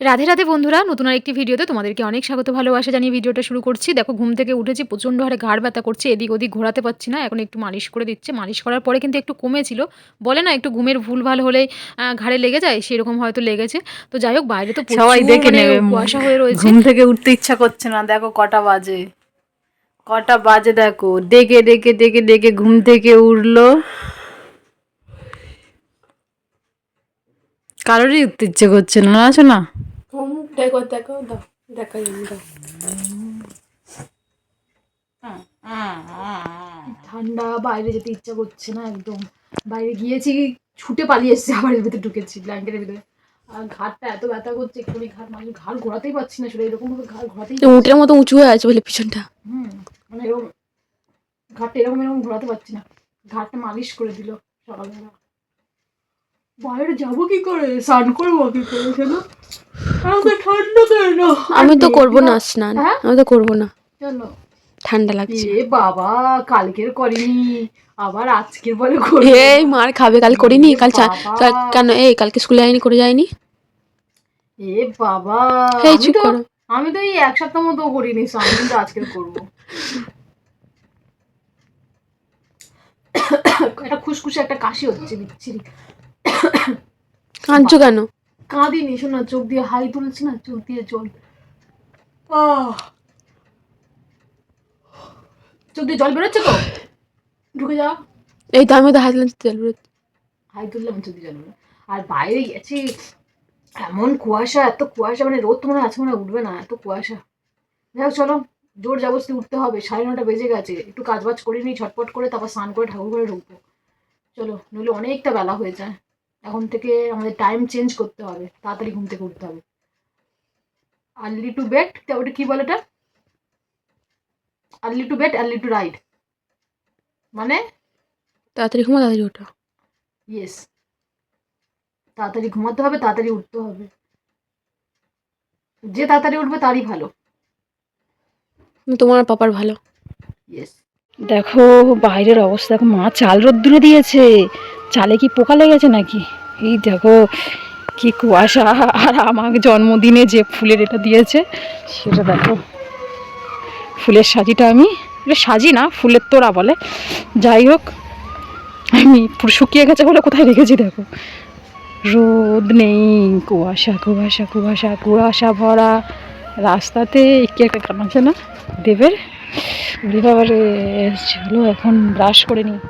রাধে রাধে বন্ধুরা, নতুন আরেকটি ভিডিওতে তোমাদেরকে অনেক স্বাগত ভালোবাসা জানিয়ে ভিডিওটা শুরু করছি। দেখো, ঘুম থেকে উঠেছি, প্রচণ্ড হারে ঘাড় ব্যথা করছে, এদিক ওদিক ঘোরাতে পারছি না। এখন একটু মালিশ করে দিচ্ছে, মালিশ করার পরে কিন্তু একটু কমেছিল। বলে না, একটু ঘুমের ভুলভাল হলেই ঘাড়ে লেগে যায়, সেরকম হয়তো লেগেছে। তো যাই হোক, বাইরে তো সবাই প্রচুর দেখে মানে নেবে। কুয়াশা হয়ে রয়েছে। ঘুম থেকে উঠতে ইচ্ছা করছে না, দেখো কটা বাজে। কটা বাজে দেখো, ডেকে ডেকে ডেকে ডেকে ঘুম থেকে উঠলো, কারোরই উঠতে ইচ্ছে করছে না। আছো না, দেখো দেখো দাও দেখাই দাও। ঠান্ডা, বাইরে যেতে ইচ্ছা করছে না একদম। বাইরে গিয়েছি, ছুটে পালিয়ে এসেছি, আবার এর ভিতরে ঢুকেছি ব্ল্যাঙ্কেটের ভিতরে। আর ঘাড়টা এত ব্যথা করছে, একটুখানি ঘাড় ঘোরাতেই পারছি না, সেটা এরকম ভাবে ঘাড় ঘোরাতেই পারছি উটের মতো উঁচু হয়ে আছে বলে পিছনটা। মানে এরকম ঘাড়টা এরকম এরকম ঘোরাতে পারছি না। ঘাড়টা মালিশ করে দিল সকালবেলা। বাইরে যাবো কি করে, স্নান করবো কি করে? কেন আমাকে ঠান্ডা দেয় না। আমি তো করবো না স্নান, হ্যাঁ, আমি তো করবো না, কেন? ঠান্ডা লাগছে। এ বাবা, কালকের করিনি, আবার আজকের বলে করবো। এই মার খাবে, কাল করিনি, এ বাবা, কেন এই কালকে স্কুলে যায়নি, করে যায়নি। এ বাবা, এই আমি চুপ তো করো। আমি তো এই এক সপ্তাহ মতো করিনি স্নান, কিন্তু আজকের করবো। একটা খুশখুশে একটা কাশি হচ্ছে, বিচ্ছিরি। কাঁদছো কেন? কাঁদিনি, শোনা, চোখ দিয়ে হাই তুলছি না, চোখ দিয়ে জল। চোখ দিয়ে জল বেরোচ্ছে তো, ঢুকে যা। এই তো আমি তো হাত তেল বেরোচ্ছে। হাই তুললাম, চোখ দিয়ে জল বেরো। আর বাইরে গেছি, এমন কুয়াশা, এত কুয়াশা, মানে রোদ তো মনে হয় আজকে মনে হয় উঠবে না, এত কুয়াশা। যাই চলো, জোর জবরদস্তি উঠতে হবে, 9:30 বেজে গেছে, একটু কাজ বাজ করে নিই ঝটপট করে, তারপর স্নান করে ঠাকুর ঘরে ঢুকবো। চলো, নইলে অনেকটা বেলা হয়ে যায়। এখন থেকে আমাদের টাইম চেঞ্জ করতে হবে, তাড়াতাড়ি ঘুম থেকে উঠতে হবে। আর্লি টু বেড, ওটা কি বলে, এটা early to bed early to ride, মানে তাড়াতাড়ি ঘুমো, তাড়াতাড়ি ওঠো। ইয়েস, তাড়াতাড়ি ঘুমাতে হবে, তাড়াতাড়ি উঠতে হবে। যে তাড়াতাড়ি উঠবে তারই ভালো। তোমার পাপার ভালো। ইয়েস। দেখো বাইরের অবস্থা, দেখো মা চাল রোদ্দুরে দিয়েছে, চালে কি পোকা লেগেছে নাকি? এই দেখো কি কুয়াশা। আর আমাকে জন্মদিনে যে ফুলের এটা দিয়েছে সেটা দেখো, ফুলের সাজিটা আমি, এটা সাজি না, ফুলের তোড়া বলে। যাই হোক, আমি পুরো শুকিয়ে গেছে বলে কোথায় রেখেছি দেখো। রোদ নেই, কুয়াশা কুয়াশা কুয়াশা কুয়াশা ভরা রাস্তাতে। কি একটা গান আছে না দেবের, ওরে বাবারে। চলো এখন ব্রাশ করে নিই।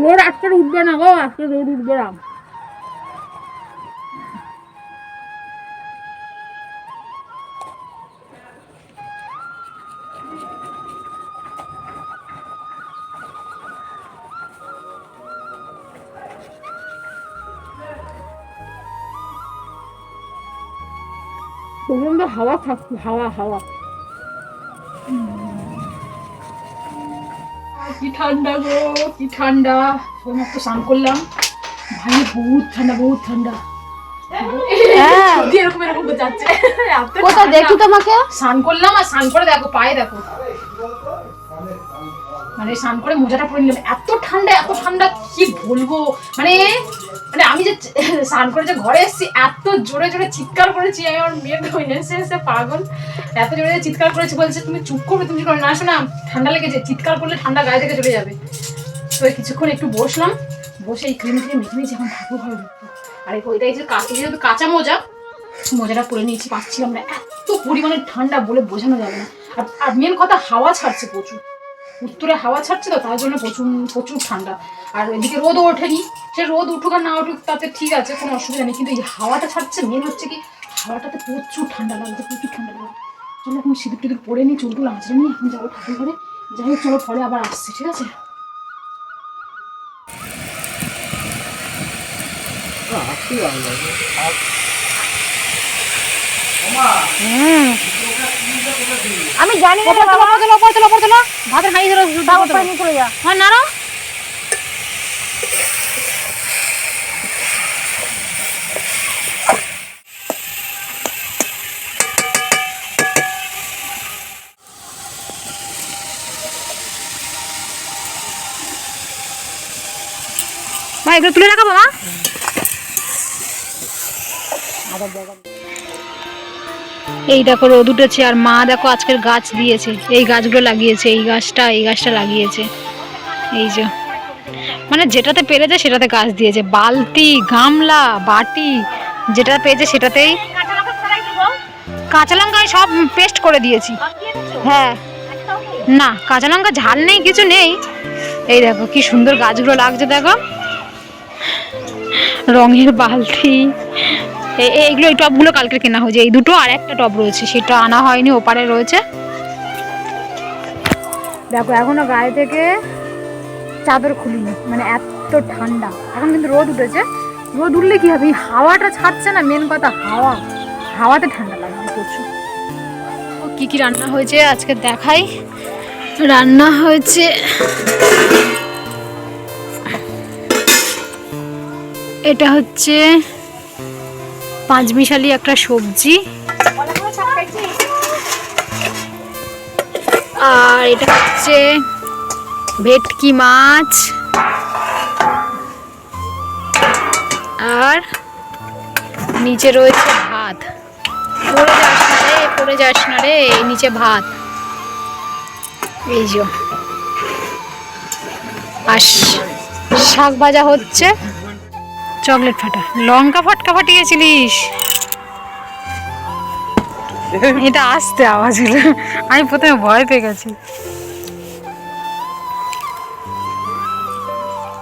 রোড আজকে উঠবে না গো, আজকে রোড উঠবে না। প্রচন্ড হাওয়া থাকছে, হাওয়া হাওয়া। কি ঠান্ডা গো, কি ঠান্ডা। সবেমাত্র স্নান করলাম, ভাই বহুত ঠান্ডা, বহুত ঠান্ডা। এরকম এরকম যাচ্ছে, কোথায় দেখি তোমাকে? স্নান করলাম, আর স্নান করে দেখো পায়ে দেখো, মানে স্নান করে মোজাটা পরে নিলাম, এত ঠান্ডা এত ঠান্ডা, কি বলবো। মানে মানে আমি যে স্নান করে যে ঘরে এসেছি, এত জোরে জোরে চিৎকার করেছি আমি, আমার মেয়ের এসে এসে পাগল, এত জোরে চিৎকার করেছি, বলছে তুমি চুপ করবে, তুমি করে না, শোনা, ঠান্ডা লেগেছে, চিৎকার করলে ঠান্ডা গায়ে থেকে চলে যাবে। তো কিছুক্ষণ একটু বসলাম, বসে এই ক্রিম ক্রিম মেখে নিয়েছি, এখন ঠাকুর ঘরে ঢুকবো। আর ওইটাই যে যেহেতু কাঁচা মোজা, মোজাটা পরে নিয়েছি, পাচ্ছিলাম না, এত পরিমাণে ঠান্ডা বলে বোঝানো যাবে না। আর মেন কথা, হাওয়া ছাড়ছে প্রচুর, উত্তরে হাওয়া ছাড়ছে তো, তার জন্য প্রচুর প্রচুর ঠান্ডা। আর এদিকে রোদও ওঠেনি, সে রোদ উঠুক আর না উঠুক তাতে ঠিক আছে, কোনো অসুবিধা নেই, কিন্তু এই হাওয়াটা ছাড়ছে, মেন হচ্ছে কি হাওয়াটাতে প্রচুর ঠান্ডা লাগছে, প্রচুর ঠান্ডা লাগছে। চলো এখন সিঁদুর টিঁদুর পরে নিই, চুলটুল আঁচড়ে নিই, এখন যাবো ঠাকুর ঘরে। যাই হোক চলো, পরে আবার আসছি, ঠিক আছে? আমি জানি না, ভাতের হাই ধরো, চলে যা। হয় না। মা এগুলো তুলে রাখাবো মা। এই দেখো রোদ উঠেছে আর মা দেখো আজকের গাছ দিয়েছে, এই গাছগুলো লাগিয়েছে, এই গাছটা লাগিয়েছে। এই যে মানে যেটাতে পেরেছে সেটাতে গাছ দিয়েছে, বালতি গামলা বাটি যেটা পেয়েছে সেটাতেই। কাঁচা লঙ্কা সব পেস্ট করে দিয়েছি। হ্যাঁ না কাঁচা লঙ্কা ঝাল নেই কিছু নেই। এই দেখো কি সুন্দর গাছগুলো লাগছে, দেখো রঙের বালতি। এইগুলো এই টবগুলো কালকে কেনা হয়েছে, এই দুটো আর একটা টব রয়েছে সেটা আনা হয়নি, ওপারে রয়েছে। দেখো এখনো গায়ে থেকে চাদর খুলিনি, মানে এত ঠান্ডা। এখন কিন্তু রোদ উঠেছে, রোদ উঠলে কি হবে, হাওয়াটা ছাড়ছে না, মেন কথা হাওয়াতে ঠান্ডা লাগবে প্রচুর। কি কি রান্না হয়েছে আজকে দেখাই। রান্না হয়েছে এটা হচ্ছে পাঁচমিশালি একটা সবজি, আর এটা হচ্ছে ভেটকি মাছ, আর নিচে রয়েছে ভাত। পড়ে যাস না রে, নিচে ভাত। এই যে আর শাক ভাজা হচ্ছে। চকলেট ফাটা, লঙ্কা ফটকা ফাটিয়েছিলিস? এটা আসতে আওয়াজ হলো, আমি প্রথমে ভয় পেয়ে গেছি।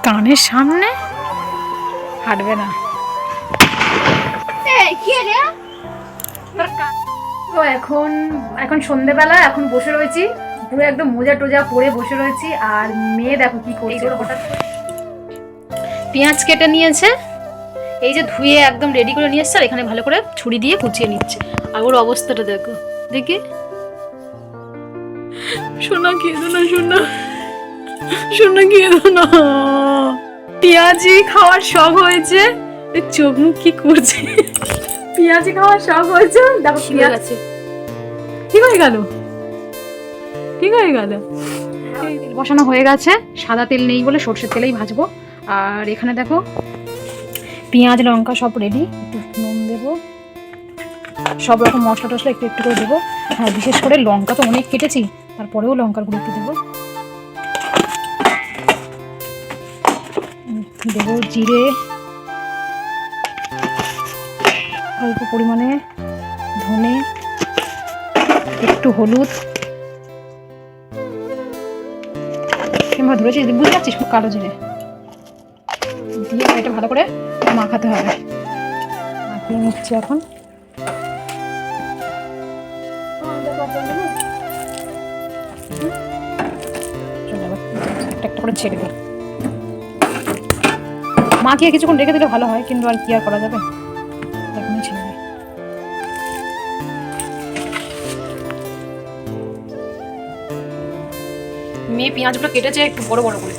কানের সামনে হাঁটবে না। তো এখন সন্ধেবেলা, এখন বসে রয়েছি পুরো একদম মোজা টোজা পরে বসে রয়েছি। আর মেয়ে দেখো কি করছে, হঠাৎ পেঁয়াজ কেটে নিয়েছে, এই যে ধুয়ে একদম রেডি করে নিয়ে এসছে, আর এখানে ভালো করে ছুরি দিয়ে কুচিয়ে নিচ্ছে। আর ওর অবস্থাটা দেখো, দেখি সোনা কেঁদো না, সোনা কেঁদো না। পেঁয়াজি খাওয়ার শখ হয়েছে, চোখ মুখ কি করছে, পেঁয়াজি খাওয়ার শখ হয়েছে। দেখো পেঁয়াজ আছে, ঠিক হয়ে গেল। তেল বসানো হয়ে গেছে, সাদা তেল নেই বলে সর্ষের তেলেই ভাজবো। আর এখানে দেখো পেঁয়াজ লঙ্কা সব রেডি, একটু নুন দেবো, সব রকম মশলা টশলা একটু একটু করে দেবো। হ্যাঁ বিশেষ করে লঙ্কা তো অনেক কেটেছি, তারপরেও লঙ্কার গুঁড়ো একটু দেবো। দেবো জিরে, অল্প পরিমাণে ধনে, একটু হলুদ, কিংবা ধরেছি বুঝতে পারছিস কালো জিরে দিয়ে এটা ভালো করে মাখাতে হবে। মাখিয়ে নিচ্ছি এখন। একটা করে ছেড়ে দিই, মাখিয়ে কিছুক্ষণ রেখে দিলে ভালো হয়, কিন্তু আর কি আর করা যাবে, এখনই ছেড়ে দিই। মেয়ে পেঁয়াজগুলো কেটেছে একটু বড় বড় করে,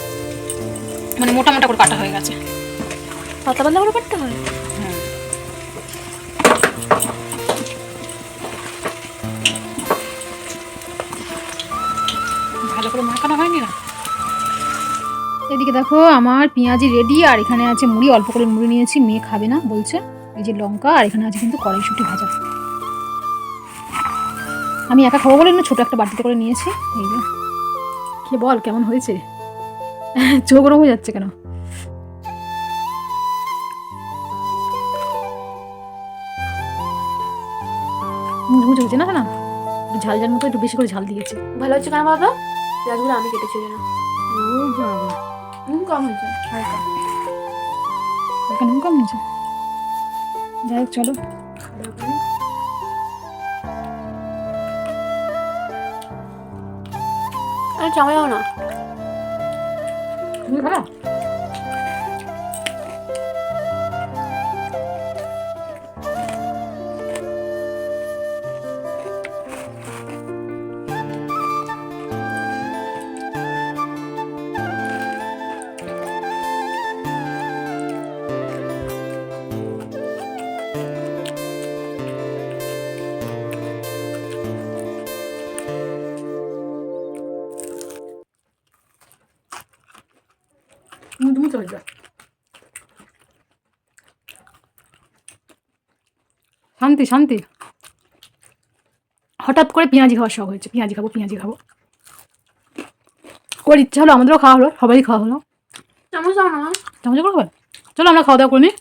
মানে মোটা মোটা করে কাটা হয়ে গেছে। পাতলা পাতলা করে কাটতে হয়। হ্যাঁ ভালো করে মাখানো হয়নি না। এদিকে দেখো আমার পেঁয়াজি রেডি, আর এখানে আছে মুড়ি, অল্প করে মুড়ি নিয়েছি, মেয়ে খাবে না বলছে। এই যে লঙ্কা, আর এখানে আছে কিন্তু কড়াইশুঁটি ভাজা। আমি একা খাবো বলে ছোট একটা বাটিতে করে নিয়েছি। এই যে খেয়ে বল কেমন হয়েছে, চোখ গরম হয়ে যাচ্ছে কেন? মুচমুচে হচ্ছে না, ঝাল ঝাল মতো একটু বেশি করে ঝাল দিয়েছে। ভালো হচ্ছে কেন বাবা? পেঁয়াজগুলো আমি কেটেছি না। ও বাবা, নুন কম হয়েছে, হালকা হালকা নুন কম হয়েছে। যাই হোক চলো, আরে চামাও না, তুমি খাবা? তুমি চলে যাও। শান্তি শান্তি। হঠাৎ করে পেঁয়াজি খাওয়ার শখ হয়েছে, পেঁয়াজি খাবো পেঁয়াজি খাবো। ওর ইচ্ছা হলো, আমাদেরও খাওয়া হলো, সবাই খাওয়া হলো। চামচ দাও না। চামচ করে খাবে? চলো আমরা খাওয়া দাওয়া করে নিই।